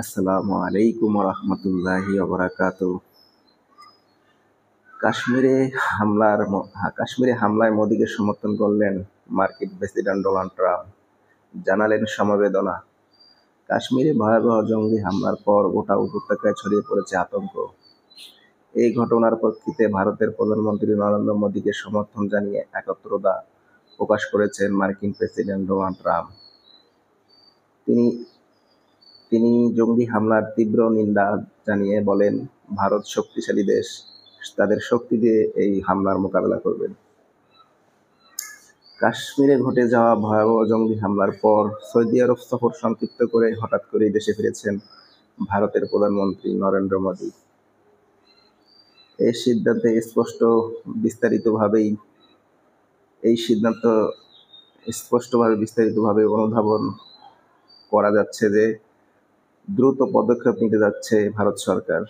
আসসালামু আলাইকুম রহমতুল্লাহি ওয়া কাশ্মীরে হামলায় মোদিকে সমর্থন করলেন মার্কিন প্রেসিডেন্ট ডোনাল্ড ট্রাম্প। জানালেন সমবেদনা। কাশ্মীরে ভয়াবহ জঙ্গি হামলার পর গোটা উপত্যকায় ছড়িয়ে পড়েছে আতঙ্ক। এই ঘটনার প্রেক্ষিতে ভারতের প্রধানমন্ত্রী নরেন্দ্র মোদিকে সমর্থন জানিয়ে একত্রতা প্রকাশ করেছেন মার্কিন প্রেসিডেন্ট ডোনাল্ড ট্রাম্প। তিনি তিনি জঙ্গি হামলার তীব্র নিন্দা জানিয়ে বলেন, ভারত শক্তিশালী দেশ, তাদের শক্তি দিয়ে এই হামলার মোকাবেলা করবে। কাশ্মীরে ঘটে যাওয়া ভয়াবহ জঙ্গি হামলার পর সৌদি আরব সফর সংক্ষিপ্ত করে হঠাৎ করেই দেশে ফিরেছেন ভারতের প্রধানমন্ত্রী নরেন্দ্র মোদী। এই সিদ্ধান্তে বিস্তারিতভাবে অনুধাবন করা যাচ্ছে যে দ্রুত পদক্ষেপ নিতে যাচ্ছে ভারত সরকার।